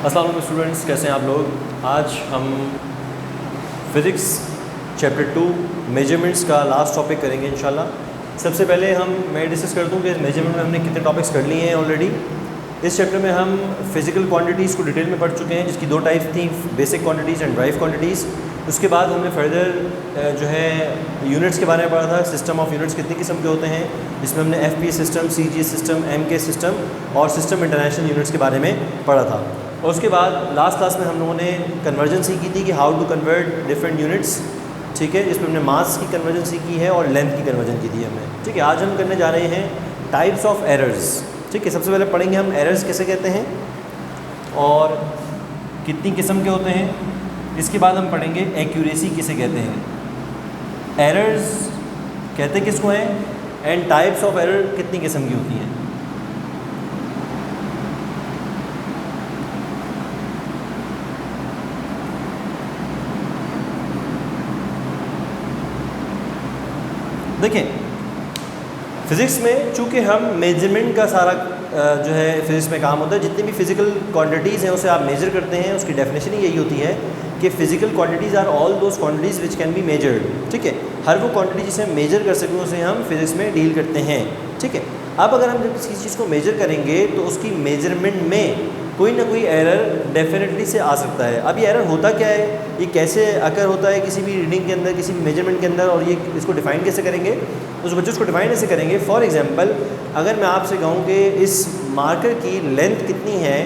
अस्सलाम वालेकुम स्टूडेंट्स, कैसे हैं आप लोग। आज हम फ़िज़िक्स चैप्टर 2 मेजरमेंट्स का लास्ट टॉपिक करेंगे इंशाल्लाह। सबसे पहले मैं डिस्कस कर दूं कि इस मेजरमेंट में हमने कितने टॉपिक्स कर लिए हैं ऑलरेडी। इस चैप्टर में हम फिज़िकल क्वांटिटीज़ को डिटेल में पढ़ चुके हैं, जिसकी दो टाइप्स थी, basic quantities and drive quantities. उसके बाद हमने फर्दर जो है यूनिट्स के बारे में पढ़ा था, सिस्टम ऑफ यूनिट्स कितने किस्म के होते हैं, जिसमें हमने FP system, CG system, MK system और सिस्टम इंटरनेशनल यूनिट्स के बारे में पढ़ा था। और उसके बाद लास्ट क्लास में हम लोगों ने कन्वर्जन सीखी थी कि how to convert different units, ठीक है, जिसमें हमने मास की कन्वर्जन सीखी है और लेंथ की कन्वर्जन की थी हमने, ठीक है। आज हम करने जा रहे हैं टाइप्स ऑफ एरर्स, ठीक है। सबसे पहले पढ़ेंगे हम एरर्स किसे कहते हैं और कितनी किस्म के होते हैं। इसके बाद हम पढ़ेंगे एक्यूरेसी किसे कहते हैं, एरर्स कहते किसको हैं, एंड टाइप्स ऑफ एरर कितनी किस्म की होती हैं। देखिए, फ़िज़िक्स में चूँकि हम मेजरमेंट का सारा जो है फ़िज़िक्स में काम होता है, जितनी भी फ़िज़िकल क्वांटिटीज़ हैं उसे आप मेज़र करते हैं, उसकी डेफिनेशन ही यही होती है कि physical quantities are all those quantities which can be measured, ठीक है। हर वो क्वांटिटी जिसे हम मेजर कर सकें उसे हम फ़िज़िक्स में डील करते हैं, ठीक है। अब अगर हम जब किसी चीज़ को मेजर करेंगे तो उसकी मेजरमेंट में कोई ना कोई एरर डेफिनेटली से आ सकता है। अब ये एरर होता क्या है, ये कैसे अकर होता है किसी भी रीडिंग के अंदर, किसी भी मेजरमेंट के अंदर, और ये इसको डिफ़ाइन कैसे करेंगे, उस बच्चों को डिफ़ाइन कैसे करेंगे। फॉर एग्जांपल, अगर मैं आपसे कहूँ कि इस मार्कर की लेंथ कितनी है,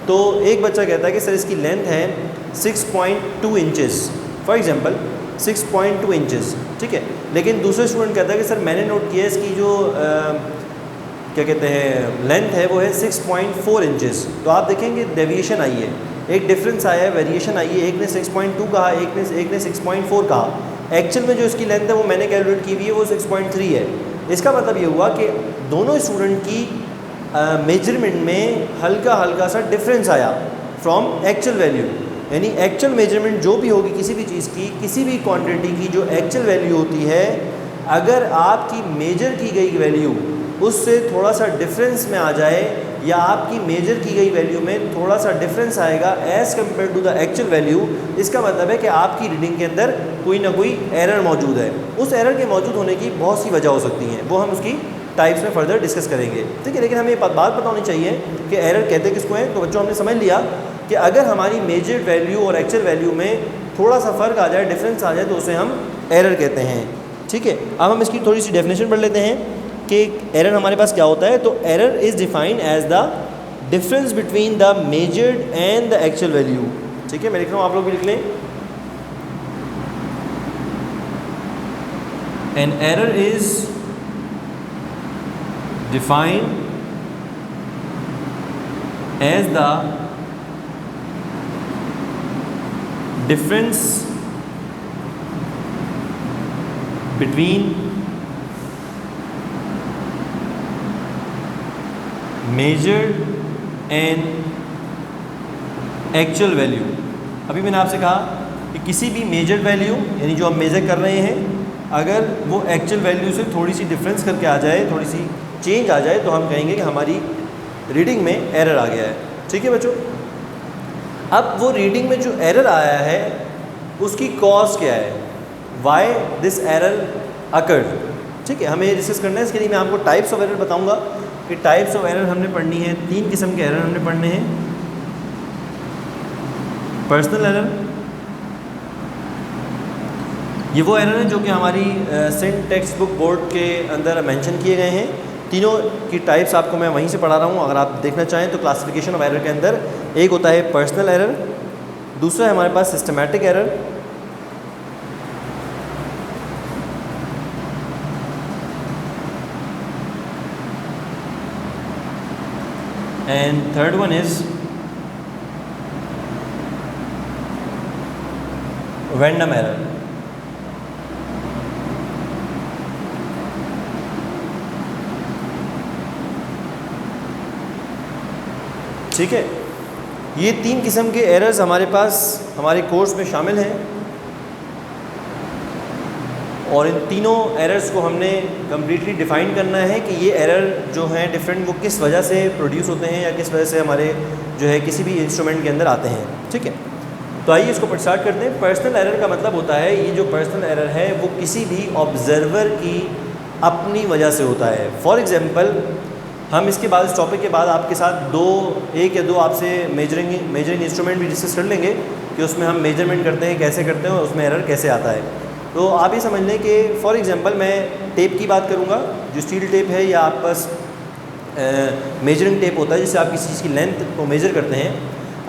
तो एक बच्चा कहता है कि सर इसकी लेंथ है 6.2 इंचेस, फॉर एग्जांपल 6.2 इंचेस, ठीक है। लेकिन दूसरे स्टूडेंट कहता है कि सर मैंने नोट किया इसकी जो क्या कहते हैं लेंथ है वो है 6.4 इंचेस। तो आप देखेंगे डेविएशन आई है, एक डिफरेंस आया है, वेरिएशन आई है। एक ने 6.2 कहा, एक ने 6.4 कहा। एक्चुअल में जो इसकी लेंथ है वो मैंने कैलकुलेट की हुई है, वो 6.3 है। इसका मतलब ये हुआ कि दोनों स्टूडेंट की मेजरमेंट में हल्का हल्का सा डिफरेंस आया फ्रॉम एक्चुअल वैल्यू। यानी एक्चुअल मेजरमेंट जो भी होगी किसी भी चीज़ की, किसी भी क्वांटिटी की जो एक्चुअल वैल्यू होती है, अगर आपकी मेजर की गई वैल्यू उससे थोड़ा सा डिफरेंस में आ जाए, या आपकी मेजर की गई वैल्यू में थोड़ा सा डिफरेंस आएगा as compare to the actual value, इसका मतलब है कि आपकी रीडिंग के अंदर कोई ना कोई एरर मौजूद है। उस एरर के मौजूद होने की बहुत सी वजह हो सकती हैं, वो हम उसकी टाइप्स में फर्दर डिस्कस करेंगे, ठीक है। लेकिन हमें ये बात पता होनी चाहिए कि एरर कहते किसको हैं। तो बच्चों, हमने समझ लिया कि अगर हमारी मेजर वैल्यू और एक्चुअल वैल्यू में थोड़ा सा फ़र्क आ जाए, डिफरेंस आ जाए, तो उसे हम एरर कहते हैं, ठीक है। अब हम इसकी थोड़ी सी डेफिनेशन पढ़ लेते हैं कि एरर हमारे पास क्या होता है। तो error is defined as the difference between the measured and the actual value, ठीक है। मैं लिख रहा हूँ, आप लोग भी लिख लें। An error is defined as the difference between measured and actual value. अभी मैंने आपसे कहा कि किसी भी मेजर्ड वैल्यू, यानी जो हम मेज़र कर रहे हैं, अगर वो एक्चुअल वैल्यू से थोड़ी सी डिफरेंस करके आ जाए, थोड़ी सी चेंज आ जाए, तो हम कहेंगे कि हमारी रीडिंग में एरर आ गया है, ठीक है बच्चों। अब वो रीडिंग में जो एरर आया है उसकी कॉज क्या है, वाई दिस एरर अकर्ड, ठीक है, हमें डिस्कस करना है। इसके लिए मैं आपको टाइप्स ऑफ एरर बताऊँगा कि टाइप्स ऑफ एरर हमने पढ़नी है, 3 किस्म के एरर हमने पढ़ने हैं। पर्सनल एरर, ये वो एरर हैं जो कि हमारी सेंट टेक्स्ट बुक बोर्ड के अंदर मेंशन किए गए हैं। तीनों की टाइप्स आपको मैं वहीं से पढ़ा रहा हूँ, अगर आप देखना चाहें तो। क्लासिफिकेशन ऑफ एरर के अंदर एक होता है पर्सनल एरर, दूसरा है हमारे पास systematic error, and third one is random error। ठीक है, ये 3 किस्म के एरर्स हमारे पास हमारे कोर्स में शामिल हैं। और इन तीनों एरर्स को हमने कम्प्लीटली डिफ़ाइन करना है कि ये एरर जो हैं डिफरेंट वो किस वजह से प्रोड्यूस होते हैं या किस वजह से हमारे जो है किसी भी इंस्ट्रूमेंट के अंदर आते हैं। ठीक है, तो आइए इसको स्टार्ट करते हैं। पर्सनल एरर का मतलब होता है, ये जो पर्सनल एरर है वो किसी भी ऑब्जर्वर की अपनी वजह से होता है। फॉर एग्ज़ाम्पल, हम इसके बाद इस टॉपिक के बाद आपके साथ एक या दो आपसे मेजरिंग इंस्ट्रूमेंट भी डिस्कस कर लेंगे कि उसमें हम मेजरमेंट करते हैं, कैसे करते हैं और उसमें एरर कैसे आता है। तो आप ये समझ लें कि फॉर एग्ज़ाम्पल मैं टेप की बात करूँगा, जो स्टील टेप है या आप पास मेजरिंग टेप होता है जिससे आप किसी चीज़ की लेंथ को मेजर करते हैं।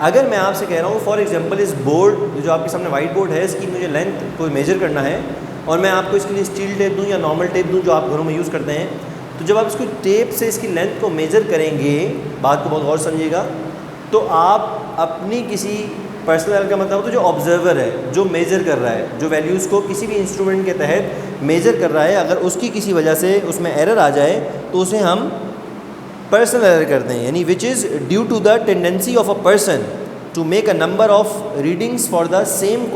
अगर मैं आपसे कह रहा हूँ फॉर एग्ज़ाम्पल इस बोर्ड जो आपके सामने वाइट बोर्ड है, इसकी मुझे लेंथ को मेजर करना है और मैं आपको इसके लिए स्टील टेप दूँ या नॉर्मल टेप दूँ जो आप घरों में यूज़ करते हैं, तो जब आप इसको टेप से इसकी लेंथ को मेज़र करेंगे, बात को बहुत गौर समझिएगा, तो आप अपनी किसी पर्सनल एरर का मतलब तो जो ऑब्जर्वर है, जो मेज़र कर रहा है, जो वैल्यूज़ को किसी भी इंस्ट्रूमेंट के तहत मेज़र कर रहा है, अगर उसकी किसी वजह से उसमें एरर आ जाए तो उसे हम पर्सनल एरर करते हैं, यानी which is due to the tendency of a person to make a number of readings for the same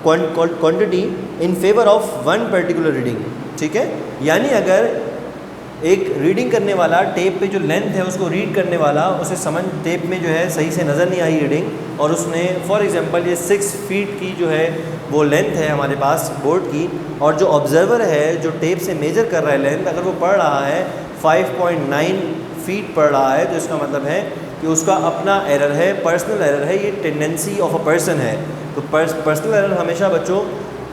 quantity in favour of one particular reading. ठीक है, यानी अगर एक रीडिंग करने वाला टेप पे जो लेंथ है उसको रीड करने वाला, उसे समझ टेप में जो है सही से नज़र नहीं आई रीडिंग और उसने फॉर एग्जांपल ये 6 फीट की जो है वो लेंथ है हमारे पास बोर्ड की, और जो ऑब्जर्वर है जो टेप से मेजर कर रहा है लेंथ, अगर वो पढ़ रहा है 5.9 फीट पढ़ रहा है, तो इसका मतलब है कि उसका अपना एरर है, पर्सनल एरर है, ये टेंडेंसी ऑफ अ पर्सन है। तो पर्सनल एरर हमेशा बच्चों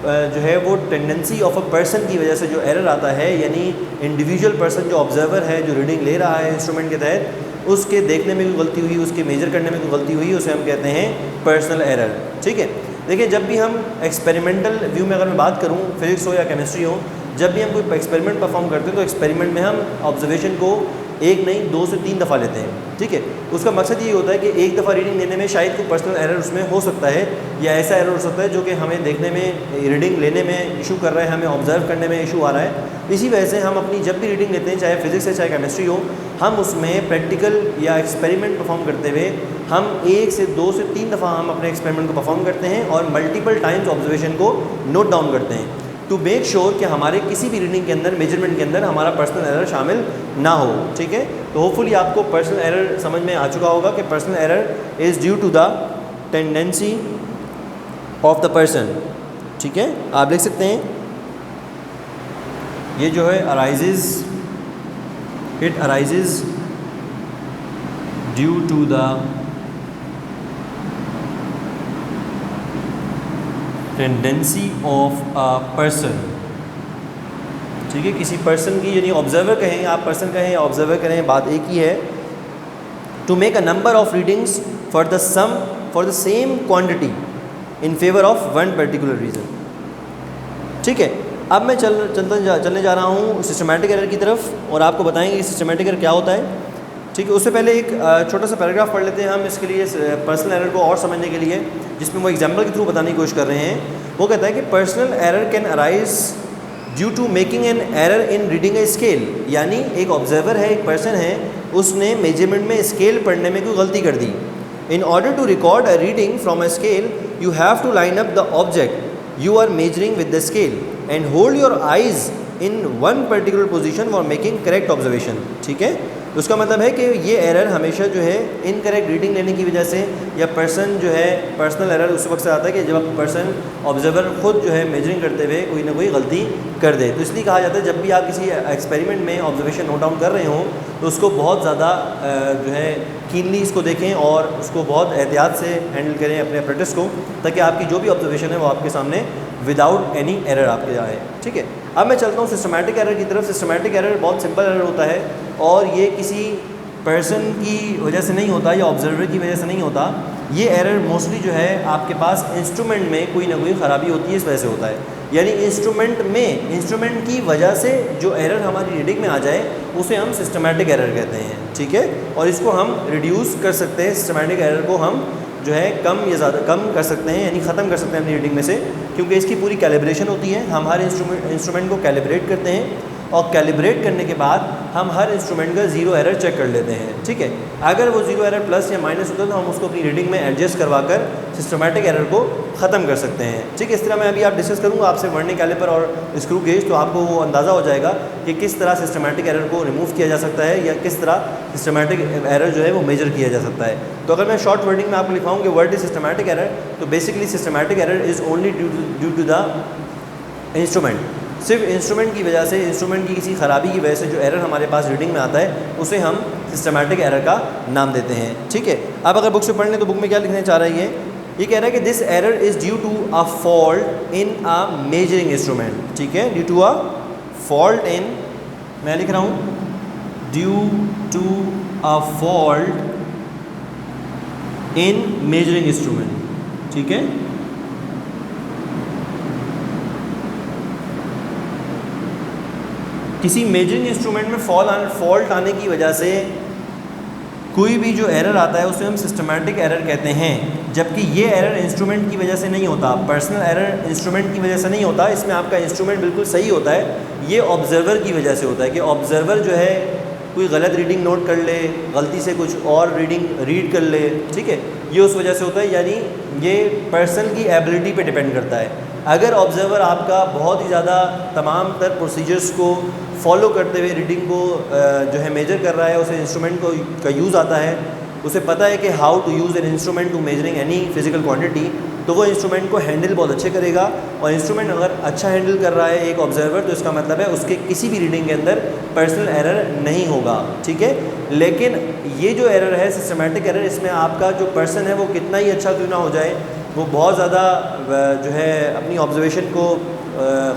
जो है वो टेंडेंसी ऑफ अ पर्सन की वजह से जो एरर आता है, यानी इंडिविजुअल पर्सन जो ऑब्जर्वर है जो रीडिंग ले रहा है इंस्ट्रूमेंट के तहत, उसके देखने में कोई गलती हुई, उसके मेजर करने में कोई गलती हुई, उसे हम कहते हैं पर्सनल एरर। ठीक है, देखिए जब भी हम एक्सपेरिमेंटल व्यू में अगर मैं बात करूँ, फिजिक्स हो या केमिस्ट्री हो, जब भी हम कोई एक्सपेरिमेंट परफॉर्म करते हैं तो एक्सपेरिमेंट में हम ऑब्जर्वेशन को एक नहीं 2 से 3 दफ़ा लेते हैं। ठीक है, उसका मकसद ये होता है कि एक दफ़ा रीडिंग लेने में शायद कोई पर्सनल एरर उसमें हो सकता है, या ऐसा एरर हो सकता है जो कि हमें देखने में, रीडिंग लेने में इशू कर रहा है, हमें ऑब्जर्व करने में इशू आ रहा है। इसी वजह से हम अपनी जब भी रीडिंग लेते हैं, चाहे फिजिक्स है चाहे केमिस्ट्री हो, हम उसमें प्रैक्टिकल या एक्सपेरिमेंट परफॉर्म करते हुए हम 1 से 2 से 3 दफ़ा हम अपने एक्सपेरिमेंट को परफॉर्म करते हैं और मल्टीपल टाइम्स ऑब्जर्वेशन को नोट डाउन करते हैं टू मेक श्योर कि हमारे किसी भी रीडिंग के अंदर, मेजरमेंट के अंदर हमारा पर्सनल एरर शामिल ना हो। ठीक है, तो होपफुली आपको पर्सनल एरर समझ में आ चुका होगा कि personal error is due to the tendency of the person. ठीक है, आप लिख सकते हैं ये जो है it arises due to the tendency of a person. ठीक है, किसी पर्सन की, यानी ऑब्जर्वर कहें, आप पर्सन कहें या ऑब्जर्वर करें, बात एक ही है, to make a number of readings for the same quantity in favour of one particular reason. ठीक है, अब मैं चलने जा रहा हूँ सिस्टमैटिक एरर की तरफ और आपको बताएंगे कि सिस्टमैटिक एरर क्या होता है। ठीक है, उससे पहले एक छोटा सा पैराग्राफ पढ़ लेते हैं हम इसके लिए, पर्सनल एरर को और समझने के लिए, जिसमें वो एग्जाम्पल के थ्रू बताने की कोशिश कर रहे हैं। वो कहता है कि personal error can arise due to making an error in reading a scale, यानी एक ऑब्जर्वर है, एक पर्सन है, उसने मेजरमेंट में स्केल पढ़ने में कोई गलती कर दी। In order to record a reading from a scale you have to line up the object you are measuring with the scale and hold your eyes in one particular position for making correct observation. ठीक है, उसका मतलब है कि ये error हमेशा जो है इनकरेक्ट रीडिंग लेने की वजह से, या पर्सन जो है, पर्सनल एरर उस वक्त से आता है कि जब पर्सन ऑब्जर्वर खुद जो है मेजरिंग करते हुए कोई ना कोई गलती कर दे। तो इसलिए कहा जाता है जब भी आप किसी एक्सपेरिमेंट में ऑब्जर्वेशन नोट डाउन कर रहे हों तो उसको बहुत ज़्यादा जो है कीनली इसको देखें और उसको बहुत एहतियात से हैंडल करें अपने अप्रेंटिस को, ताकि आपकी जो भी ऑब्जर्वेशन है वो आपके सामने विदाउट एनी एरर आपके आए। ठीक है, अब मैं चलता हूँ सिस्टमैटिक एरर की तरफ। सिस्टमैटिक एरर बहुत सिंपल एरर होता है और ये किसी पर्सन की वजह से नहीं होता या ऑब्जर्वर की वजह से नहीं होता। ये एरर मोस्टली जो है आपके पास इंस्ट्रूमेंट में कोई ना कोई ख़राबी होती है, इस वजह से होता है। यानी इंस्ट्रूमेंट की वजह से जो एरर हमारी रीडिंग में आ जाए उसे हम सिस्टमैटिक एरर कहते हैं। ठीक है, और इसको हम रिड्यूस कर सकते हैं, सिस्टमैटिक एरर को हम जो है कम या ज़्यादा कम कर सकते हैं, यानी ख़त्म कर सकते हैं अपनी रीडिंग में से, क्योंकि इसकी पूरी कैलिब्रेशन होती है। हम हर इंस्ट्रूमेंट को कैलिब्रेट करते हैं और कैलिब्रेट करने के बाद हम हर इंस्ट्रूमेंट का ज़ीरो एरर चेक कर लेते हैं, ठीक है। अगर वो ज़ीरो एरर प्लस या माइनस होता है तो हम उसको अपनी रीडिंग में एडजस्ट करवा कर सिस्टमेटिक एरर को ख़त्म कर सकते हैं, ठीक है। इस तरह मैं अभी आप डिस्कस करूँगा आपसे वर्निंग कैलिपर और स्क्रू गेज, तो आपको वो अंदाज़ा हो जाएगा कि किस तरह सिस्टमेटिक एरर को रिमूव किया जा सकता है या किस तरह सिस्टमेटिक एरर जो है वो मेजर किया जा सकता है। तो अगर मैं शॉर्ट वर्डिंग में आपको लिखाऊँ कि वर्ड इज सिस्टमेटिक एरर, तो basically systematic error is only due to the instrument. सिर्फ इंस्ट्रूमेंट की वजह से, इंस्ट्रूमेंट की किसी ख़राबी की वजह से जो एरर हमारे पास रीडिंग में आता है उसे हम सिस्टमेटिक एरर का नाम देते हैं, ठीक है। अब अगर बुक से पढ़ लें तो बुक में क्या लिखने चाह रही है, ये कह रहा है कि this error is due to a fault in a measuring instrument, ठीक है। Due to a fault in, मैं लिख रहा हूँ due to a fault in measuring instrument, ठीक है। किसी मेजरिंग इंस्ट्रूमेंट में फॉल्ट आने की वजह से कोई भी जो एरर आता है उसे हम सिस्टमेटिक एरर कहते हैं, जबकि ये एरर इंस्ट्रूमेंट की वजह से नहीं होता, पर्सनल एरर इंस्ट्रूमेंट की वजह से नहीं होता। इसमें आपका इंस्ट्रूमेंट बिल्कुल सही होता है, ये ऑब्जर्वर की वजह से होता है कि ऑब्जर्वर जो है कोई गलत रीडिंग नोट कर ले, गलती से कुछ और रीडिंग रीड कर ले, ठीक है, ये उस वजह से होता है। यानी ये पर्सन की एबिलिटी पे डिपेंड करता है। अगर ऑब्जर्वर आपका बहुत ही ज़्यादा तमाम तर प्रोसीजर्स को फॉलो करते हुए रीडिंग को जो है मेजर कर रहा है, उसे इंस्ट्रूमेंट को का यूज़ आता है, उसे पता है कि how to use an instrument to measuring any physical quantity, तो वो इंस्ट्रूमेंट को हैंडल बहुत अच्छे करेगा। और इंस्ट्रूमेंट अगर अच्छा हैंडल कर रहा है एक ऑब्जर्वर, तो इसका मतलब है उसके किसी भी रीडिंग के अंदर पर्सनल एरर नहीं होगा, ठीक है। लेकिन ये जो एरर है सिस्टमेटिक एरर, इसमें आपका जो पर्सन है वो कितना ही अच्छा क्यों ना हो जाए, वो बहुत ज़्यादा जो है अपनी ऑब्जर्वेशन को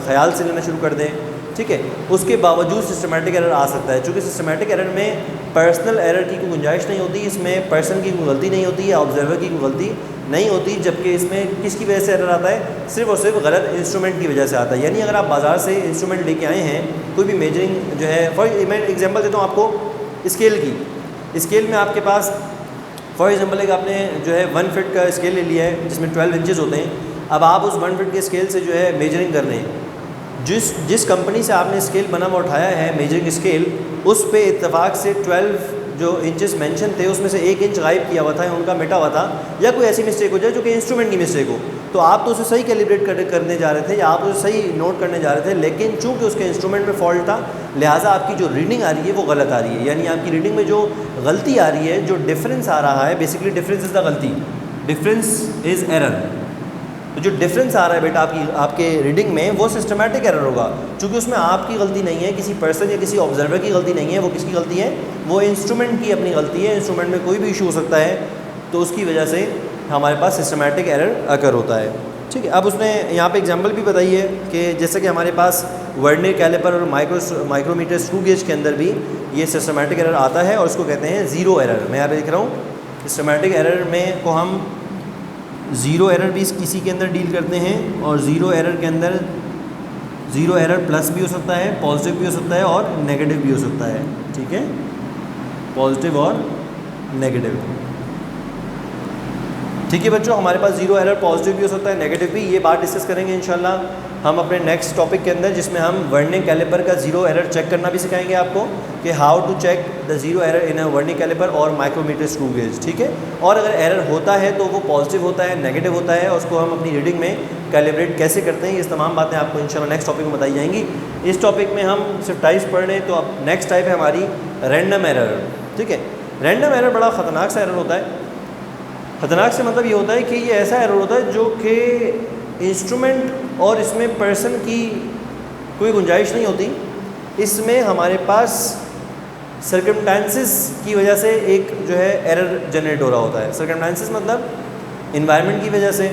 ख्याल से लेना शुरू कर दें, ठीक है, उसके बावजूद सिस्टमेटिक एरर आ सकता है। चूँकि सिस्टमेटिक एरर में पर्सनल एरर की कोई गुंजाइश नहीं होती, इसमें पर्सन की कोई गलती नहीं होती या ऑब्जर्वर की कोई गलती नहीं होती, जबकि इसमें किसकी वजह से एरर आता है, सिर्फ और सिर्फ गलत इंस्ट्रूमेंट की वजह से आता है। यानी अगर आप बाज़ार से इंस्ट्रूमेंट लेके आए हैं, कोई भी मेजरिंग जो है, मैं एग्जांपल देता हूँ आपको स्केल की। स्केल में आपके पास फॉर एग्जांपल एक आपने जो है 1 फीट का स्केल ले लिया है जिसमें 12 इंचेस होते हैं। अब आप उस 1 फीट के स्केल से जो है मेजरिंग कर रहे हैं, जिस कंपनी से आपने स्केल बना हुआ उठाया है मेजरिंग स्केल, उस पे इत्तेफाक से 12 जो इंचेस मेंशन थे उसमें से 1 इंच गायब किया हुआ था या उनका मिटा हुआ था, या कोई ऐसी मिस्टेक हो जाए जो कि इंस्ट्रूमेंट की मिस्टेक हो, तो आप तो उसे सही कैलिब्रेट करने जा रहे थे या आप उसे सही नोट करने जा रहे थे, लेकिन चूंकि उसके इंस्ट्रूमेंट में फॉल्ट था, लिहाजा आपकी जो रीडिंग आ रही है वो गलत आ रही है। यानी आपकी रीडिंग में जो गलती आ रही है, जो डिफरेंस आ रहा है, बेसिकली डिफरेंस इज़ द गलती, डिफरेंस इज़ एरर। तो जो डिफरेंस आ रहा है बेटा आपके रीडिंग में, वो सिस्टमेटिक एरर होगा, क्योंकि उसमें आपकी गलती नहीं है, किसी पर्सन या किसी ऑब्जर्वर की गलती नहीं है, वो किसकी गलती है, वो इंस्ट्रूमेंट की अपनी गलती है। इंस्ट्रूमेंट में कोई भी इशू हो सकता है, तो उसकी वजह से हमारे पास सिस्टमेटिक एरर अकर होता है, ठीक है। अब उसने यहाँ पे एग्जांपल भी बताई है कि जैसे कि हमारे पास वर्नियर कैलिपर और माइक्रोमीटर स्क्रू गेज के अंदर भी ये सिस्टमेटिक एरर आता है और उसको कहते हैं ज़ीरो एरर। मैं यहाँ पे लिख रहा हूँ सिस्टमेटिक एरर में को हम ज़ीरो एरर भी किसी के अंदर डील करते हैं, और ज़ीरो एरर के अंदर ज़ीरो एरर प्लस भी हो सकता है, पॉजिटिव भी हो सकता है और नेगेटिव भी हो सकता है, ठीक है, पॉजिटिव और नेगेटिव, ठीक है बच्चों। हमारे पास ज़ीरो एरर पॉजिटिव भी हो सकता है, नेगेटिव भी, ये बात डिस्कस करेंगे इंशाल्लाह हम अपने नेक्स्ट टॉपिक के अंदर, जिसमें हम वर्नियर कैलिपर का ज़ीरो एरर चेक करना भी सिखाएंगे आपको कि how to check the zero error in a vernier caliper और माइक्रोमीटर स्क्रू गेज, ठीक है। और अगर एरर होता है तो वो पॉजिटिव होता है, नेगेटिव होता है, और उसको हम अपनी रीडिंग में कैलिब्रेट कैसे करते हैं, ये तमाम बातें आपको इंशाल्लाह नेक्स्ट टॉपिक में बताई जाएंगी। इस टॉपिक में हम सिर्फ टाइप्स पढ़ रहे हैं, तो अब नेक्स्ट टाइप है हमारी रैंडम एरर, ठीक है। रैंडम एरर बड़ा ख़तरनाक सा एरर होता है। ख़तरनाक से मतलब ये होता है कि ये ऐसा एरर होता है जो कि इंस्ट्रूमेंट और इसमें पर्सन की कोई गुंजाइश नहीं होती, इसमें हमारे पास सर्कमस्टेंसेस की वजह से एक जो है एरर जनरेट हो रहा होता है। सर्कमस्टेंसेस मतलब इन्वायरमेंट की वजह से,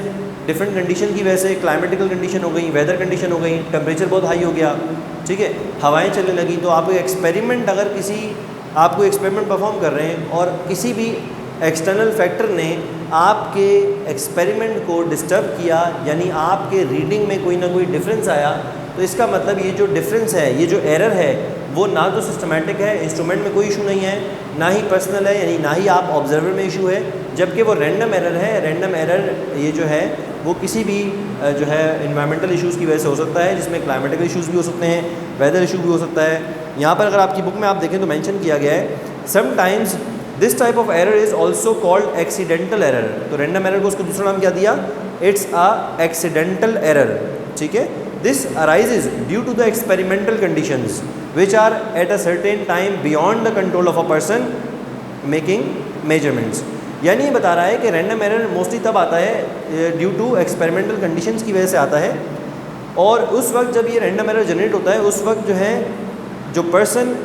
डिफरेंट कंडीशन की वजह से, क्लाइमेटिकल कंडीशन हो गई, वेदर कंडीशन हो गई, टेम्परेचर बहुत हाई हो गया, ठीक है, हवाएं चलने लगी, तो आप एक्सपेरिमेंट अगर आप कोई एक्सपेरिमेंट परफॉर्म कर रहे हैं और किसी भी एक्सटर्नल फैक्टर ने आपके एक्सपेरिमेंट को डिस्टर्ब किया, यानी आपके रीडिंग में कोई ना कोई डिफरेंस आया, तो इसका मतलब ये जो डिफरेंस है, ये जो एरर है, वो ना तो सिस्टमेटिक है, इंस्ट्रूमेंट में कोई इशू नहीं है, ना ही पर्सनल है, यानी ना ही आप ऑब्जर्वर में इशू है, जबकि वो रैंडम एरर है। रैंडम एरर ये जो है वो किसी भी जो है इन्वायरमेंटल इश्यूज़ की वजह से हो सकता है, जिसमें क्लाइमेटिकल इश्यूज़ भी हो सकते हैं, वेदर इशू भी हो सकता है। यहाँ पर अगर आपकी बुक में आप देखें तो मेंशन किया गया है sometimes this type of error is also called accidental error. तो रैंडम एरर को उसको दूसरा नाम क्या दिया, इट्स अ एक्सीडेंटल एरर। ठीक है, this arises due to the experimental conditions which are at a certain time beyond the control of a person making measurements. यानी ये बता रहा है कि रैंडम एरर मोस्टली तब आता है ड्यू टू एक्सपेरिमेंटल कंडीशंस की वजह से आता है, और उस वक्त जब ये रैंडम एरर जनरेट होता है उस वक्त जो है जो पर्सन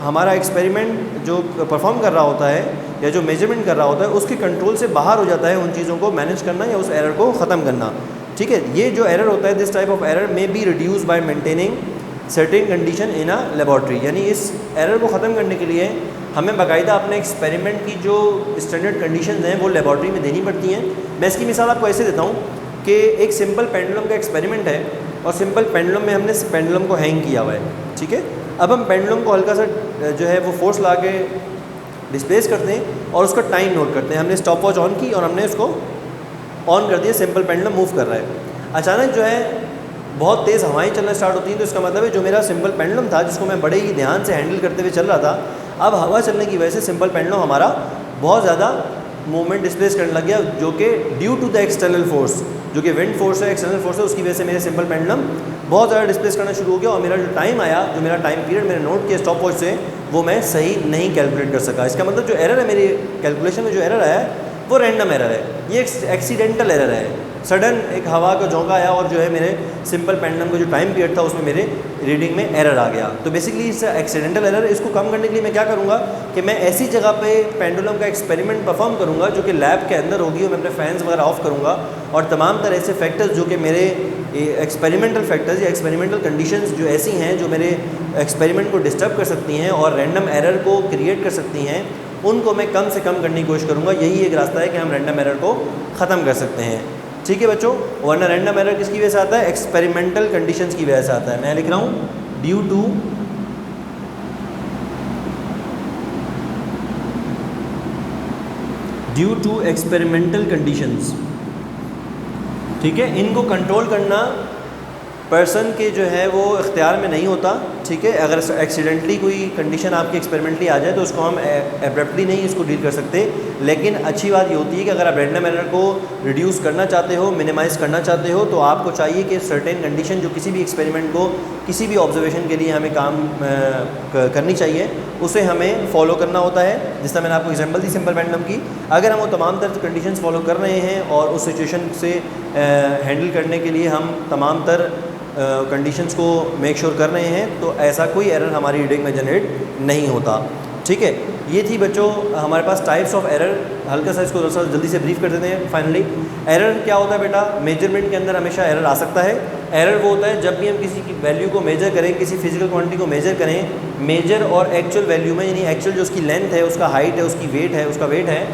हमारा एक्सपेरिमेंट जो परफॉर्म कर रहा होता है या जो मेजरमेंट कर रहा होता है उसके कंट्रोल से बाहर हो जाता है उन चीज़ों को मैनेज करना या उस एरर को ख़त्म करना। ठीक है, ये जो एरर होता है this type of error may be reduce by maintaining certain condition in a laboratory. यानी इस एरर को ख़त्म करने के लिए हमें बाकायदा अपने एक्सपेरिमेंट की जो स्टैंडर्ड कंडीशंस हैं वो लेबॉर्ट्री में देनी पड़ती हैं। मैं इसकी मिसाल आपको ऐसे देता हूँ कि एक सिंपल पेंडुलम का एक्सपेरिमेंट है और सिंपल पेंडुलम में हमने पेंडुलम को हैंग किया हुआ है। ठीक है, अब हम पेंडुलम को हल्का सा जो है वो फोर्स ला के डिस्प्लेस करते हैं और उसका टाइम नोट करते हैं। हमने स्टॉप वॉच ऑन की और हमने उसको ऑन कर दिया, सिंपल पेंडुलम मूव कर रहा है। अचानक जो है बहुत तेज़ हवाएं चलना स्टार्ट होती हैं, तो इसका मतलब है जो मेरा सिंपल पेंडुलम था जिसको मैं बड़े ही ध्यान से हैंडल करते हुए चल रहा था, अब हवा चलने की वजह से सिंपल पेंडुलम हमारा बहुत ज़्यादा मूवमेंट डिस्प्लेस करने लग गया, जो कि due to the external force, जो कि विंड फोर्स है, एक्सटर्नल फोर्स है, उसकी वजह से मेरे सिंपल पेंडुलम बहुत ज़्यादा डिस्प्लेस करना शुरू हो गया। और मेरा जो टाइम आया, जो मेरा टाइम पीरियड मैंने नोट किया स्टॉप वॉच से, वो मैं सही नहीं कैलकुलेट कर सका। इसका मतलब जो एरर है मेरी कैलकुलेशन में, जो एरर आया वो रैंडम एरर है, ये एक्सीडेंटल एरर है। सडन एक हवा का झोंका आया और जो है मेरे सिंपल पेंडुलम का जो टाइम पीरियड था उसमें मेरे रीडिंग में एरर आ गया। तो बेसिकली इस एक्सीडेंटल एरर, इसको कम करने के लिए मैं क्या करूँगा कि मैं ऐसी जगह पे पेंडुलम का एक्सपेरिमेंट परफॉर्म करूँगा जो कि लैब के अंदर होगी, और मैं अपने फैंस वगैरह ऑफ करूँगा और तमाम तरह से फैक्टर्स जो कि मेरे एक्सपेरिमेंटल फैक्टर्स या एक्सपेरिमेंटल कंडीशंस जो ऐसी हैं जो मेरे एक्सपेरिमेंट को डिस्टर्ब कर सकती हैं और रैंडम एरर को क्रिएट कर सकती हैं, उनको मैं कम से कम करने की कोशिश करूँगा। यही एक रास्ता है कि हम रैंडम एरर को ख़त्म कर सकते हैं। ठीक है बच्चों, वरना रैंडम एरर किसकी वजह से आता है, एक्सपेरिमेंटल कंडीशंस की वजह से आता है। मैं लिख रहा हूँ ड्यू टू एक्सपेरिमेंटल कंडीशंस। ठीक है, इनको कंट्रोल करना पर्सन के जो है वो इख्तियार में नहीं होता। ठीक है, अगर एक्सीडेंटली कोई कंडीशन आपकी एक्सपेरिमेंटली आ जाए तो उसको हम एब्रप्टली नहीं इसको डील कर सकते। लेकिन अच्छी बात ये होती है कि अगर आप रैंडम एरर को रिड्यूस करना चाहते हो, मिनिमाइज़ करना चाहते हो, तो आपको चाहिए कि सर्टेन कंडीशन जो किसी भी एक्सपेरिमेंट को, किसी भी ऑब्जर्वेशन के लिए हमें काम करनी चाहिए, उसे हमें फॉलो करना होता है। जिस तरह मैंने आपको एग्जांपल दी सिंपल पेंडुलम की, अगर हम वो तमाम तर कंडीशंस फॉलो कर रहे हैं और उस सिचुएशन से हैंडल करने के लिए हम तमाम तर कंडीशंस को मेक श्योर कर रहे हैं, तो ऐसा कोई एरर हमारी रीडिंग में जनरेट नहीं होता। ठीक है, ये थी बच्चों हमारे पास टाइप्स ऑफ एरर। हल्का सा इसको थोड़ा जल्दी से ब्रीफ कर देते हैं। फाइनली एरर क्या होता है बेटा, मेजरमेंट के अंदर हमेशा एरर आ सकता है। एरर वो होता है जब भी हम किसी की वैल्यू को मेजर करें, किसी फिजिकल क्वांटिटी को मेजर करें, मेजर और एक्चुअल वैल्यू में, यानी एक्चुअल जो उसकी लेंथ है, उसका हाइट है, उसकी वेट है, उसका वेट है,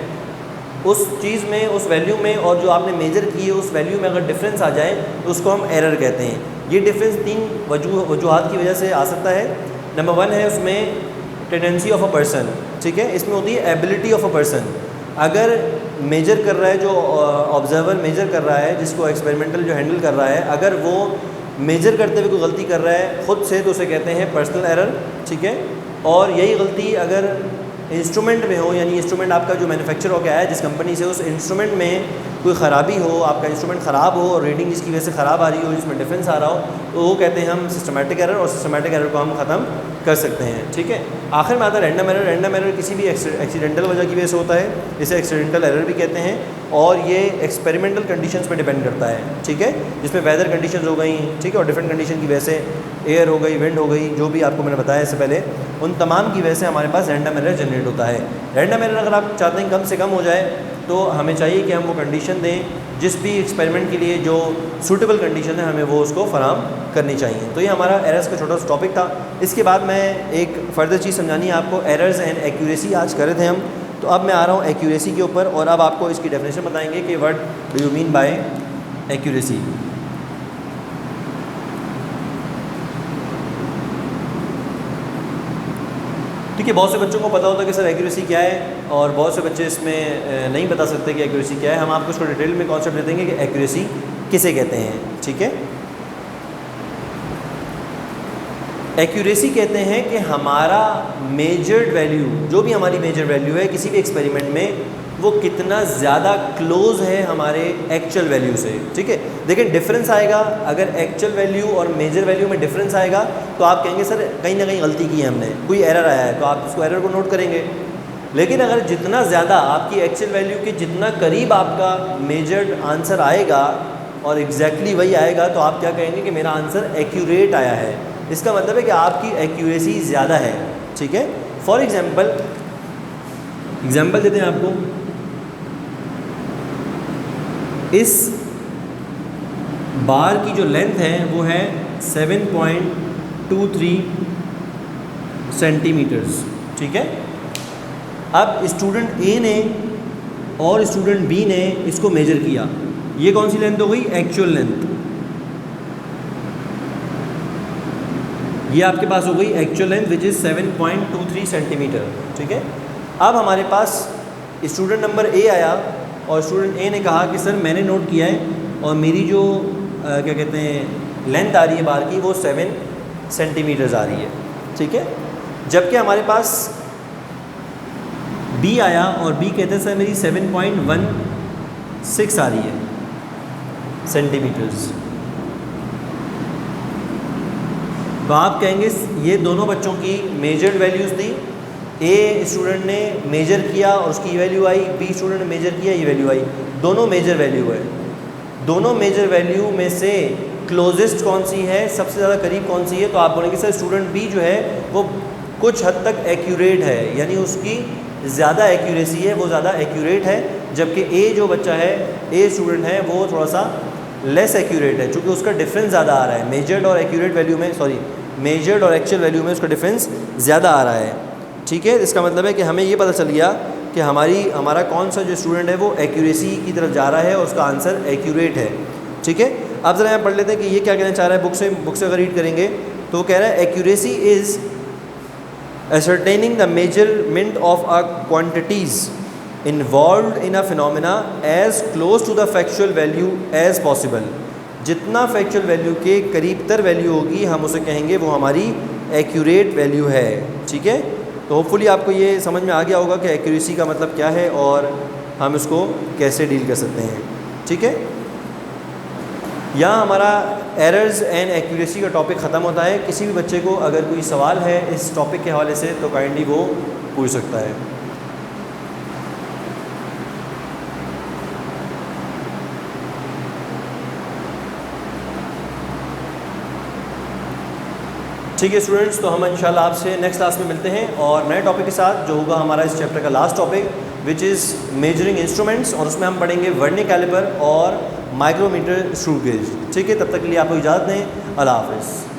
उस चीज़ में, उस वैल्यू में और जो आपने मेजर की है उस वैल्यू में अगर डिफरेंस आ जाए तो उसको हम एरर कहते हैं। ये डिफरेंस तीन वजूहात की वजह से आ सकता है। नंबर 1 है उसमें टेंडेंसी ऑफ अ पर्सन। ठीक है, इसमें होती है एबिलिटी ऑफ अ पर्सन। अगर मेजर कर रहा है, जो ऑब्जर्वर मेजर कर रहा है, जिसको एक्सपेरिमेंटल जो हैंडल कर रहा है, अगर वो मेजर करते हुए कोई गलती कर रहा है ख़ुद से, तो उसे कहते हैं पर्सनल एरर। ठीक है, और यही गलती अगर इंस्ट्रूमेंट में हो, यानी इंस्ट्रूमेंट आपका जो मैन्युफैक्चर हो गया है जिस कंपनी से, उस इंस्ट्रूमेंट में कोई ख़राबी हो, आपका इंस्ट्रूमेंट ख़राब हो और रीडिंग जिसकी वजह से ख़राब आ रही हो, जिसमें डिफरेंस आ रहा हो, तो वो कहते हैं हम सिस्टमेटिक एरर, और सिस्टमेटिक एरर को हम ख़त्म कर सकते हैं। ठीक है, आखिर में आता है रैंडम एरर। रैंडम एरर किसी भी एक्सीडेंटल वजह की वजह से होता है, इसे एक्सीडेंटल एरर भी कहते हैं, और ये एक्सपेरिमेंटल कंडीशंस पे डिपेंड करता है। ठीक है, जिसमें वेदर कंडीशंस हो गई, ठीक है, और डिफरेंट कंडीशन की वजह से, एयर हो गई, विंड हो गई, जो भी आपको मैंने बताया इससे पहले, उन तमाम की वजह से हमारे पास रैंडम एरर जनरेट होता है। रैंडम एरर अगर आप चाहते हैं कम से कम हो जाए, तो हमें चाहिए कि हम वो कंडीशन दें जिस भी एक्सपेरिमेंट के लिए जो सूटेबल कंडीशन है, हमें वो उसको फराम करनी चाहिए। तो ये हमारा एरर्स का छोटा सा टॉपिक था। इसके बाद मैं एक फ़र्दर चीज़ समझानी है आपको, एरर्स एंड एक्यूरेसी आज कर रहे थे हम, तो अब मैं आ रहा हूँ एक्यूरेसी के ऊपर, और अब आपको इसकी डेफिनेशन बताएंगे कि what do you mean by accuracy. ठीक है, बहुत से बच्चों को पता होता है कि सर एक्यूरेसी क्या है, और बहुत से बच्चे इसमें नहीं बता सकते कि एक्यूरेसी क्या है। हम आपको उसको डिटेल में कॉन्सेप्ट दे देंगे कि एक्यूरेसी किसे कहते हैं। ठीक है, एक्यूरेसी कहते हैं कि हमारा मेजर्ड वैल्यू, जो भी हमारी मेजर वैल्यू है किसी भी एक्सपेरिमेंट में, वो कितना ज़्यादा क्लोज है हमारे एक्चुअल वैल्यू से। ठीक है, देखिए डिफरेंस आएगा, अगर एक्चुअल वैल्यू और मेजर वैल्यू में डिफरेंस आएगा तो आप कहेंगे सर कहीं ना कहीं गलती की है हमने, कोई एरर आया है, तो आप उसको एरर को नोट करेंगे। लेकिन अगर जितना ज़्यादा आपकी एक्चुअल वैल्यू के जितना करीब आपका मेजर्ड आंसर आएगा और एग्जैक्टली वही आएगा, तो आप क्या कहेंगे कि मेरा आंसर एक्यूरेट आया है। इसका मतलब है कि आपकी एक्यूरेसी ज़्यादा है। ठीक है, फॉर एग्जाम्पल देते हैं आपको, इस बार की जो लेंथ है वो है 7.23 सेंटीमीटर्स। ठीक है, अब स्टूडेंट ए ने और स्टूडेंट बी ने इसको मेजर किया, ये कौन सी लेंथ हो गई? Actual length. ये आपके पास हो गई actual length which is 7.23 centimetre. ठीक है, अब हमारे पास स्टूडेंट नंबर ए आया और स्टूडेंट ए ने कहा कि सर मैंने नोट किया है और मेरी जो क्या कहते हैं लेंथ आ रही है बार की, वो 7 सेंटीमीटर्स आ रही है। ठीक है, जबकि हमारे पास बी आया और बी कहते हैं सर मेरी 7.16 आ रही है सेंटीमीटर्स। तो आप कहेंगे ये दोनों बच्चों की मेजर्ड वैल्यूज़ थी, ए स्टूडेंट ने मेजर किया और उसकी वैल्यू आई, बी स्टूडेंट ने मेजर किया, ये वैल्यू आई, दोनों मेजर वैल्यू है। दोनों मेजर वैल्यू में से क्लोजेस्ट कौन सी है, सबसे ज़्यादा करीब कौन सी है? तो आप बोलेंगे सर स्टूडेंट बी जो है वो कुछ हद तक एक्यूरेट है, यानी उसकी ज़्यादा एक्यूरेसी है, वो ज़्यादा एक्यूरेट है, जबकि ए जो बच्चा है, ए स्टूडेंट है, वो थोड़ा सा लेस एक्यूरेट है, चूँकि उसका डिफरेंस ज़्यादा आ रहा है। मेजर्ड और एक्यूरेट वैल्यू में, सॉरी मेजर्ड और एक्चुअल वैल्यू में उसका डिफरेंस ज़्यादा आ रहा है। ठीक है, इसका मतलब है कि हमें ये पता चल गया कि हमारा कौन सा जो स्टूडेंट है वो एक्यूरेसी की तरफ जा रहा है और उसका आंसर एक्यूरेट है। ठीक है, अब ज़रा यहाँ पढ़ लेते हैं कि ये क्या कहना चाह रहा है। बुक से अगर रीड करेंगे तो वो कह रहा है accuracy is ascertaining the measurement of a quantities involved in a phenomena as close to the factual value as possible। जितना फैक्चुअल वैल्यू के करीब तर वैल्यू होगी हम उसे कहेंगे वो हमारी एक्यूरेट वैल्यू है। ठीक है, तो होपफुली आपको ये समझ में आ गया होगा कि एक्यूरेसी का मतलब क्या है और हम इसको कैसे डील कर सकते हैं। ठीक है, यहाँ हमारा एरर्स एंड एक्यूरेसी का टॉपिक ख़त्म होता है। किसी भी बच्चे को अगर कोई सवाल है इस टॉपिक के हवाले से तो काइंडली वो पूछ सकता है। ठीक है स्टूडेंट्स, तो हम इंशाल्लाह आपसे नेक्स्ट क्लास में मिलते हैं और नए टॉपिक के साथ, जो होगा हमारा इस चैप्टर का last topic which is measuring instruments, और उसमें हम पढ़ेंगे वर्नियर कैलिपर और माइक्रोमीटर स्क्रू गेज। ठीक है, तब तक के लिए आपको इजाज़त दें। अल्लाह हाफ़िज़।